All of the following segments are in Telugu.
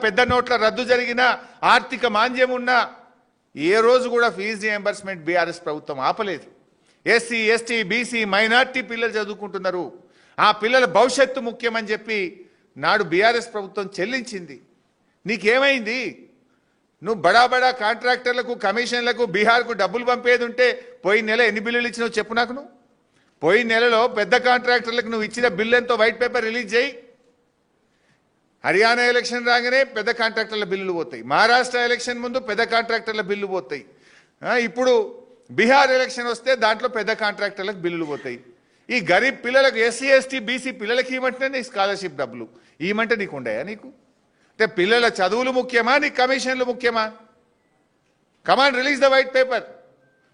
పెద్ద నోట్ల రద్దు జరిగిన ఆర్థిక మాంద్యం ఉన్న ఏ రోజు కూడా ఫీజు రియంబర్స్మెంట్ బీఆర్ఎస్ ప్రభుత్వం ఆపలేదు. ఎస్సీ ఎస్టీ బీసీ మైనార్టీ పిల్లలు చదువుకుంటున్నారు. ఆ పిల్లల భవిష్యత్తు ముఖ్యమని చెప్పి నాడు బీఆర్ఎస్ ప్రభుత్వం చెల్లించింది. నీకేమైంది? నువ్వు బడా బడా కాంట్రాక్టర్లకు కమిషన్లకు బీహార్కు డబ్బులు పంపేది ఉంటే పోయిన నెల ఎన్ని బిల్లులు ఇచ్చినావు చెప్పు నాకు. నువ్వు పోయిన నెలలో పెద్ద కాంట్రాక్టర్లకు నువ్వు ఇచ్చిన బిల్లు ఎంతో వైట్ పేపర్ రిలీజ్ చేయి. హర్యానా ఎలక్షన్ రాగానే పెద్ద కాంట్రాక్టర్ల బిల్లులు పోతాయి. మహారాష్ట్ర ఎలక్షన్ ముందు పెద్ద కాంట్రాక్టర్ల బిల్లు పోతాయి. ఇప్పుడు బీహార్ ఎలక్షన్ వస్తే దాంట్లో పెద్ద కాంట్రాక్టర్లకు బిల్లులు పోతాయి. ఈ గరీబ్ పిల్లలకు ఎస్సీ ఎస్టీ బీసీ పిల్లలకి ఇవ్వమంటే నీ స్కాలర్షిప్ డబ్బులు ఇవ్వమంటే నీకు ఉండయా? నీకు అంటే పిల్లల చదువులు ముఖ్యమా, నీ కమిషన్లు ముఖ్యమా? Command release the white paper.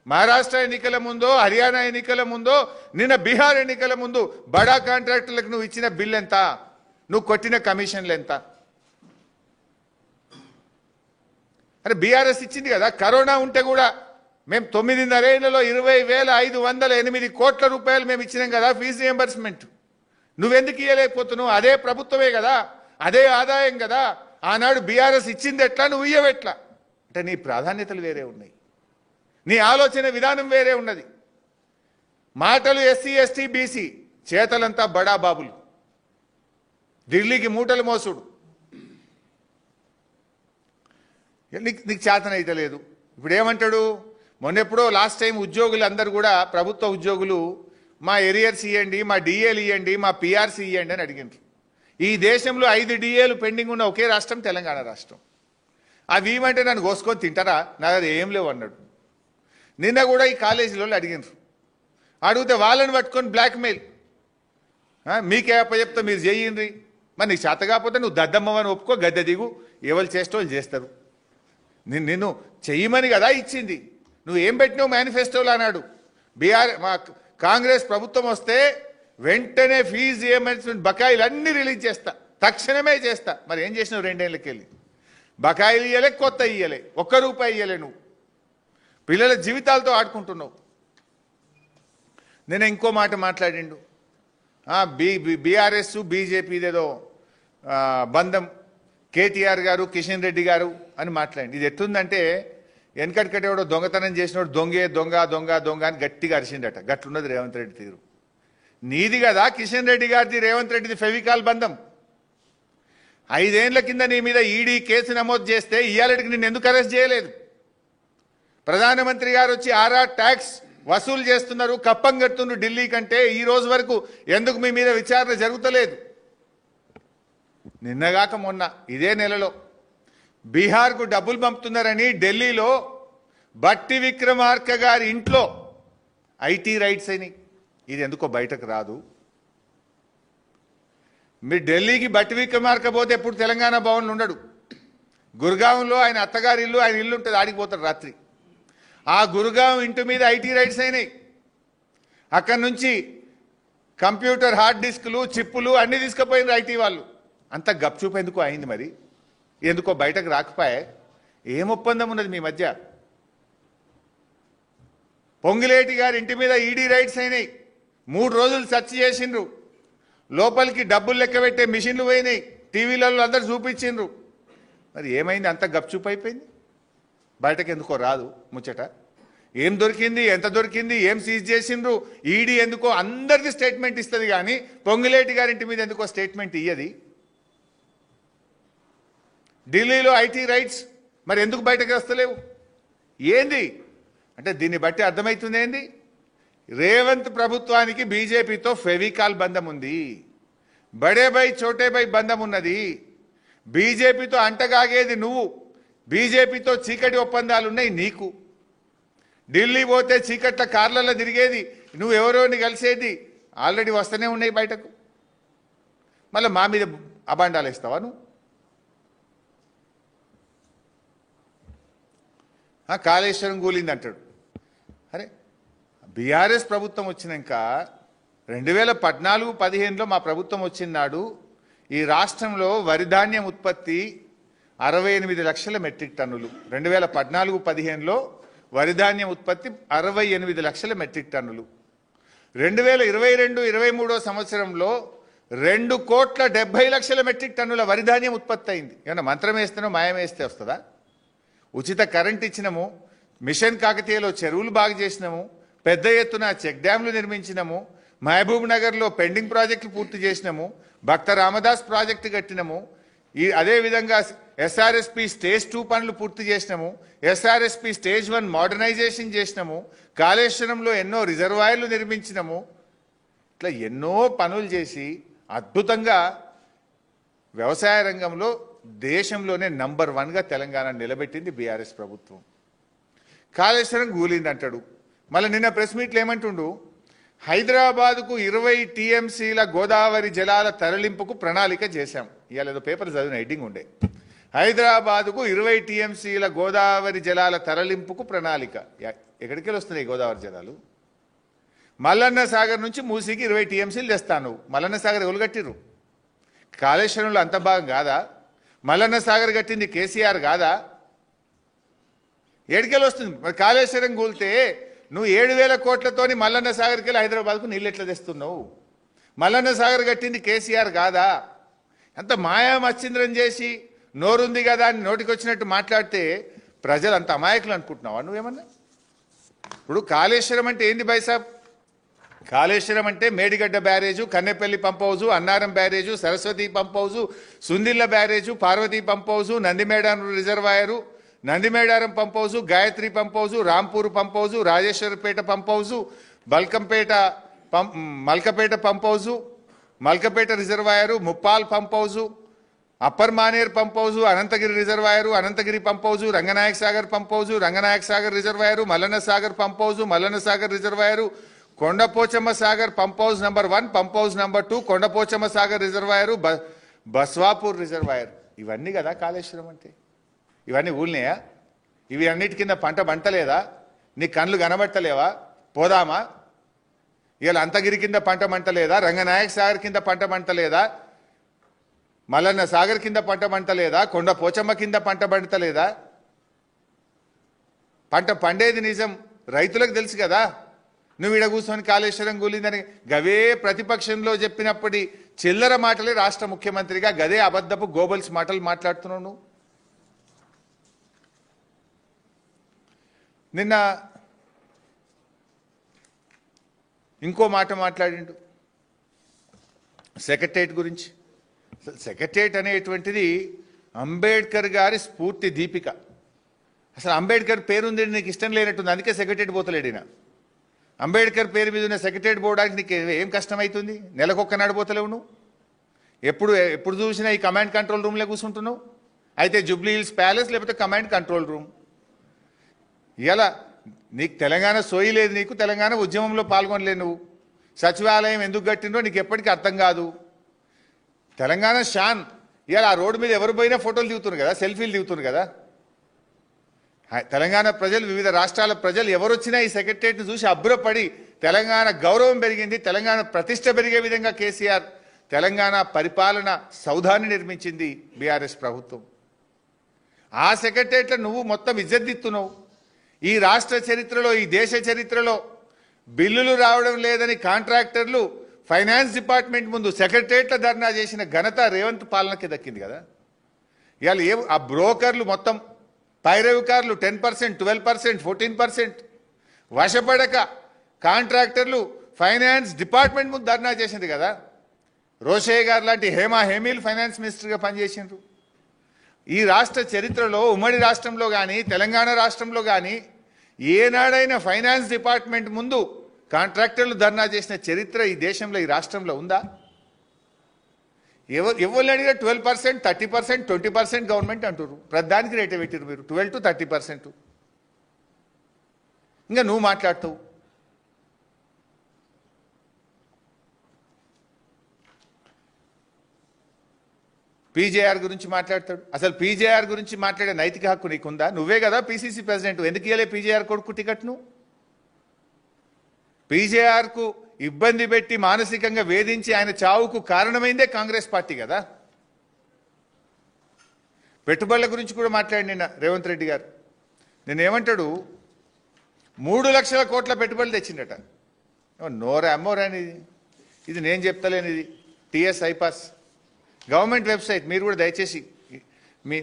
Maharashtra ఎన్నికల ముందో హర్యానా ఎన్నికల ముందో నిన్న బీహార్ ఎన్నికల ముందు బడా కాంట్రాక్టర్లకు నువ్వు ఇచ్చిన బిల్ ఎంత, నువ్వు కొట్టిన కమిషన్లు ఎంత? అరే బీఆర్ఎస్ ఇచ్చింది కదా. కరోనా ఉంటే కూడా మేము 9.5 ఏళ్లలో 20,508 కోట్ల రూపాయలు మేము ఇచ్చినాం కదా ఫీజు రియంబర్స్మెంట్. నువ్వెందుకు ఇవ్వలేకపోతున్నావు? అదే ప్రభుత్వమే కదా, అదే ఆదాయం కదా. ఆనాడు బీఆర్ఎస్ ఇచ్చింది ఎట్లా, నువ్వు ఇయ్యవెట్లా? అంటే నీ ప్రాధాన్యతలు వేరే ఉన్నాయి, నీ ఆలోచన విధానం వేరే ఉన్నది. మాటలు ఎస్సీ ఎస్టీ బీసీ, చేతలంతా బడా బాబులు, ఢిల్లీకి మూటలు మోసుడు. నీకు చేతన అయితే లేదు. ఇప్పుడు ఏమంటాడు? మొన్నెప్పుడో లాస్ట్ టైం ఉద్యోగులు అందరు కూడా ప్రభుత్వ ఉద్యోగులు మా ఎరియర్స్ ఇవ్వండి, మా డిఏలు ఇవ్వండి, మా పిఆర్సీ ఇవ్వండి అని అడిగినారు. ఈ దేశంలో 5 డిఏలు పెండింగ్ ఉన్న ఒకే రాష్ట్రం తెలంగాణ రాష్ట్రం. అవి ఇవ్వమంటే నన్ను కోసుకొని తింటారా? నా దగ్గర ఏం లేవు అన్నాడు. నిన్న కూడా ఈ కాలేజీలో అడిగినారు. అడిగితే వాళ్ళని పట్టుకొని బ్లాక్మెయిల్, మీకే అప్పచెప్తా మీరు చేయండి, మరి నీకు చేత కాకపోతే నువ్వు దద్దమ్మని ఒప్పుకో, గద్దె దిగు, ఎవరు చేస్తే వాళ్ళు చేస్తారు. నిన్ను చెయ్యమని కదా ఇచ్చింది. నువ్వు ఏం పెట్టినావు మేనిఫెస్టోలో అన్నాడు. మా కాంగ్రెస్ ప్రభుత్వం వస్తే వెంటనే ఫీజు రియంబర్స్మెంట్ బకాయిలు అన్నీ రిలీజ్ చేస్తా, తక్షణమే చేస్తా. మరి ఏం చేసినావు? 2 ఏళ్ళకి వెళ్ళి బకాయిలు ఇయ్యలే, కొత్త ఇయ్యలే, ₹1 ఇయ్యలే. నువ్వు పిల్లల జీవితాలతో ఆడుకుంటున్నావు. నేను ఇంకో మాట మాట్లాడిండు. బీఆర్ఎస్ బీజేపీదేదో బంధం, కేటీఆర్ గారు కిషన్ రెడ్డి గారు అని మాట్లాడింది. ఇది ఎట్లుందంటే వెనకటికటేవాడు దొంగతనం చేసినోడు దొంగే దొంగ దొంగ దొంగ అని గట్టిగా అరిచిండట. గట్లున్నది రేవంత్ రెడ్డి తీరు. నీది కదా కిషన్ రెడ్డి గారిది, రేవంత్ రెడ్డిది ఫెవికాల్ బంధం. 5 ఏళ్ల కింద నీ మీద ఈడీ కేసు నమోదు చేస్తే ఇయ్యాలటికి నిన్ను ఎందుకు అరెస్ట్ చేయలేదు? ప్రధానమంత్రి గారు వచ్చి ట్యాక్స్ వసూలు చేస్తున్నారు, కప్పం కడుతున్నారు ఢిల్లీ కంటే, ఈ రోజు వరకు ఎందుకు మీ మీద విచారణ జరుగుతలేదు? నిన్నగాక మొన్న ఇదే నెలలో బీహార్కు డబ్బులు పంపుతున్నారని ఢిల్లీలో బట్టి విక్రమార్క గారి ఇంట్లో ఐటీ రైట్స్ అయినాయి. ఇది ఎందుకో బయటకు రాదు. మీరు ఢిల్లీకి బట్టి విక్రమార్క పోతే ఎప్పుడు తెలంగాణ భవన్లు ఉండడు. గుర్గాంలో ఆయన అత్తగారి ఇల్లు, ఆయన ఇల్లు ఉంటుంది, ఆడిపోతారు రాత్రి. ఆ గుర్గాం ఇంటి మీద ఐటీ రైట్స్ అయినాయి. అక్కడి నుంచి కంప్యూటర్ హార్డ్ డిస్కులు, చిప్పులు అన్నీ తీసుకుపోయినారు ఐటీ వాళ్ళు. అంత గప్చూపు ఎందుకో అయింది. మరి ఎందుకో బయటకు రాకపోయే. ఏం ఒప్పందం ఉన్నది మీ మధ్య? పొంగిలేటి గారి ఇంటి మీద ఈడీ రైట్స్ అయినాయి. 3 రోజులు సెర్చ్ చేసిండ్రు. లోపలికి డబ్బులు లెక్క పెట్టే మిషన్లు పోయినాయి, టీవీలలో అందరు చూపించిండ్రు. మరి ఏమైంది? అంత గప్చూపు అయిపోయింది. బయటకు ఎందుకో రాదు ముచ్చట. ఏం దొరికింది, ఎంత దొరికింది, ఏం సీజ్ చేసిండ్రు? ఈడీ ఎందుకో అందరిది స్టేట్మెంట్ ఇస్తుంది, కానీ పొంగిలేటి గారి ఇంటి మీద ఎందుకో స్టేట్మెంట్ ఇయ్యది. ఢిల్లీలో ఐటీ రైట్స్ మరి ఎందుకు బయటకు వస్తలేవు? ఏంది అంటే దీన్ని బట్టి అర్థమవుతుంది ఏంది? రేవంత్ ప్రభుత్వానికి బీజేపీతో ఫెవికాల్ బంధం ఉంది, బడే బై చోటే బై బంధం ఉన్నది. బీజేపీతో అంటగాగేది నువ్వు, బీజేపీతో చీకటి ఒప్పందాలు ఉన్నాయి నీకు. ఢిల్లీ పోతే చీకట్ల కార్లలో తిరిగేది నువ్వు, ఎవరోని కలిసేది ఆల్రెడీ వస్తూనే ఉన్నాయి బయటకు. మళ్ళీ మా మీద అబాండాలు ఇస్తావా నువ్వు? కాళేశ్వరం కూలింది అంటాడు. అరే బీఆర్ఎస్ ప్రభుత్వం వచ్చినాక 2014-15లో మా ప్రభుత్వం వచ్చినాడు ఈ రాష్ట్రంలో వరి ధాన్యం ఉత్పత్తి 68 లక్షల మెట్రిక్ టన్నులు. 2014-15లో వరి ధాన్యం ఉత్పత్తి 68 లక్షల మెట్రిక్ టన్నులు. 2022-23 సంవత్సరంలో 2,70,00,000 మెట్రిక్ టన్నుల వరి ధాన్యం ఉత్పత్తి అయింది. ఏమన్నా మంత్రం వేస్తేనో మాయం వేస్తే వస్తుందా? ఉచిత కరెంట్ ఇచ్చినాము, మిషన్ కాకతీయలో చెరువులు బాగు చేసినాము, పెద్ద ఎత్తున చెక్ డ్యాంలు నిర్మించినాము, మహబూబ్ నగర్లో పెండింగ్ ప్రాజెక్టులు పూర్తి చేసినాము, భక్త రామదాస్ ప్రాజెక్టు కట్టినాము, అదేవిధంగా ఎస్ఆర్ఎస్పి స్టేజ్ 2 పనులు పూర్తి చేసినాము, ఎస్ఆర్ఎస్పి స్టేజ్ 1 మోడర్నైజేషన్ చేసినాము, కాళేశ్వరంలో ఎన్నో రిజర్వాయర్లు నిర్మించినాము. ఇట్లా ఎన్నో పనులు చేసి అద్భుతంగా వ్యవసాయ రంగంలో దేశంలోనే నంబర్ 1గా తెలంగాణ నిలబెట్టింది బీఆర్ఎస్ ప్రభుత్వం. కాళేశ్వరం కూలింది అంటాడు. మళ్ళీ నిన్న ప్రెస్ మీట్లు ఏమంటుండు, హైదరాబాద్కు 20 టీఎంసీల గోదావరి జలాల తరలింపుకు ప్రణాళిక చేశాం. ఇవాళ ఏదో పేపర్ చదివిన హెడ్డింగ్ ఉండే, హైదరాబాద్కు 20 టీఎంసీల గోదావరి జలాల తరలింపుకు ప్రణాళిక. ఎక్కడికి వస్తున్నాయి గోదావరి జలాలు? మల్లన్న సాగర్ నుంచి మూసీకి 20 టీఎంసీలు తెస్తాను. మల్లన్న సాగర్ ఎవరు కట్టిర్రు? కాళేశ్వరంలో అంత భాగం కాదా? మల్లన్న సాగర్ కట్టింది కేసీఆర్ కాదా? ఏడికెళ్ళి వస్తుంది మరి? కాళేశ్వరం కూలితే నువ్వు 7,000 కోట్లతోని మల్లన్న సాగర్కి వెళ్ళి హైదరాబాద్కు నీళ్ళు ఎట్లా తెస్తున్నావు? మల్లన్న సాగర్ కట్టింది కేసీఆర్ కాదా? అంత మాయా మచ్చింద్రం చేసి నోరుంది కదా అని నోటికి వచ్చినట్టు మాట్లాడితే ప్రజలు అంత అమాయకులు అనుకుంటున్నావా నువ్వేమన్నా? ఇప్పుడు కాళేశ్వరం అంటే ఏంది బైసాబ్? కాళేశ్వరం అంటే Medigadda barrage, Kannepalli pump house, Annaram barrage, Saraswati pump house, Sundilla barrage, Parvathi pump house, Nandimedaram reservoir, Nandimedaram pump house, Gayatri pump house, Rampur pump house, Rajeswarapet pump house, Malkapet pump house, Malkapet reservoir, Muppal pump house, upper Maner pump house, Ananthagiri reservoir, Ananthagiri pump house, Ranganayaka Sagar pump house, Ranganayaka Sagar reservoir, Mallanna Sagar pump house, Mallanna Sagar reservoir, Kondapochamma Sagar pump house number 1, pump house number 2, Kondapochamma Sagar reservoir, Baswapur reservoir. ఇవన్నీ కదా కాళేశ్వరం అంటే. ఇవన్నీ ఊళ్ళినాయా? ఇవి అన్నిటి కింద పంట పంటలేదా? నీ కళ్ళు కనబట్టలేవా? పోదామా? ఇవాళ అంతగిరి కింద పంట మంటలేదా? రంగనాయక సాగర్ కింద పంట మంటలేదా? మల్లన్న సాగర్ కింద పంట మంటలేదా? కొండ పోచమ్మ కింద పంట పంటలేదా? పంట పండేది నిజం, రైతులకు తెలుసు కదా. నువ్వు ఈడ కూర్చొని కాళేశ్వరం కూలిందని గవే ప్రతిపక్షంలో చెప్పినప్పటి చిల్లర మాటలే రాష్ట్ర ముఖ్యమంత్రిగా గదే అబద్ధపు గోబల్స్ మాటలు మాట్లాడుతున్నావు నువ్వు. నిన్న ఇంకో మాట మాట్లాడిండు సెక్రటేరియట్ గురించి. సెక్రటేరియట్ అనేటువంటిది అంబేద్కర్ గారి స్ఫూర్తి దీపిక. అసలు అంబేద్కర్ పేరుంది నీకు ఇష్టం లేనట్టుంది, అందుకే సెక్రటేరియట్ పోతలేడినా. అంబేద్కర్ పేరు మీద ఉన్న సెక్రటేరియట్ పోవడానికి నీకు ఏం కష్టమవుతుంది? నెలకొక్క నడిపోతలేవు నువ్వు. ఎప్పుడు చూసినా ఈ కమాండ్ కంట్రోల్ రూమ్లో కూర్చుంటున్నావు. అయితే జూబ్లీ హిల్స్ ప్యాలెస్ లేకపోతే కమాండ్ కంట్రోల్ రూమ్. ఇలా నీకు తెలంగాణ సోయి లేదు, నీకు తెలంగాణ ఉద్యమంలో పాల్గొనలేదు. నువ్వు సచివాలయం ఎందుకు కట్టిండ్రో నీకు ఎప్పటికీ అర్థం కాదు. తెలంగాణ షాన్. ఇలా ఆ రోడ్డు మీద ఎవరు పోయినా ఫోటోలు దిగుతున్నారు కదా, సెల్ఫీలు దిగుతున్నారు కదా. తెలంగాణ ప్రజలు, వివిధ రాష్ట్రాల ప్రజలు ఎవరు వచ్చినా ఈ సెక్రటేరియట్ను చూసి అబ్బురపడి తెలంగాణ గౌరవం పెరిగింది, తెలంగాణ ప్రతిష్ట పెరిగే విధంగా కేసీఆర్ తెలంగాణ పరిపాలన సౌధాన్ని నిర్మించింది బీఆర్ఎస్ ప్రభుత్వం. ఆ సెక్రటేరియట్లో నువ్వు మొత్తం ఇజ్జద్దిస్తున్నావు. ఈ రాష్ట్ర చరిత్రలో, ఈ దేశ చరిత్రలో బిల్లులు రావడం లేదని కాంట్రాక్టర్లు ఫైనాన్స్ డిపార్ట్మెంట్ ముందు సెక్రటేరియట్లో ధర్నా చేసిన ఘనత రేవంత్ పాలనకి దక్కింది కదా. ఇవాళ ఆ బ్రోకర్లు మొత్తం పైరవికారులు 10%, 12%, 14% వశపడక కాంట్రాక్టర్లు ఫైనాన్స్ డిపార్ట్మెంట్ ముందు ధర్నా చేసింది కదా. రోషయ్య గారు లాంటి హేమీలు ఫైనాన్స్ మినిస్టర్గా పనిచేసిండ్రు. ఈ రాష్ట్ర చరిత్రలో ఉమ్మడి రాష్ట్రంలో కానీ తెలంగాణ రాష్ట్రంలో కానీ ఏనాడైనా ఫైనాన్స్ డిపార్ట్మెంట్ ముందు కాంట్రాక్టర్లు ధర్నా చేసిన చరిత్ర ఈ దేశంలో, ఈ రాష్ట్రంలో ఉందా? ఎవరు అడిగినా 12%, 30%, 20% గవర్నమెంట్ అంటారు. ప్రధానికి రేట్ పెట్టారు మీరు 12 to 30%. ఇంకా నువ్వు మాట్లాడతావు. పీజేఆర్ గురించి మాట్లాడతాడు. అసలు పీజేఆర్ గురించి మాట్లాడే నైతిక హక్కు నీకుందా? నువ్వే కదా పీసీసీ ప్రెసిడెంట్. ఎందుకు ఇవ్వలే పీజేఆర్ కొడుకు టికెట్ను? పీజేఆర్కు ఇబ్బంది పెట్టి మానసికంగా వేధించి ఆయన చావుకు కారణమైందే కాంగ్రెస్ పార్టీ కదా. పెట్టుబడుల గురించి కూడా మాట్లాడి నిన్న రేవంత్ రెడ్డి గారు. నేనేమంటాడు, 3 లక్షల కోట్ల పెట్టుబడులు తెచ్చిండట. నోరా అమ్మోరానిది, ఇది నేను చెప్తలేనిది. టీఎస్ ఐపాస్ గవర్నమెంట్ వెబ్సైట్, మీరు కూడా దయచేసి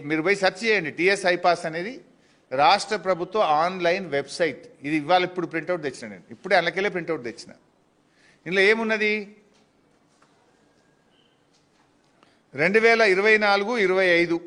మీరు పోయి సెర్చ్ చేయండి. టీఎస్ ఐపాస్ అనేది రాష్ట్ర ప్రభుత్వ ఆన్లైన్ వెబ్సైట్. ఇది ఇవాళ ఇప్పుడు ప్రింట్అవుట్ తెచ్చిన, నేను ఇప్పుడే అందులోకెళ్ళే ప్రింట్అవుట్ తెచ్చిన. ఇందులో ఏమున్నది, 2024-25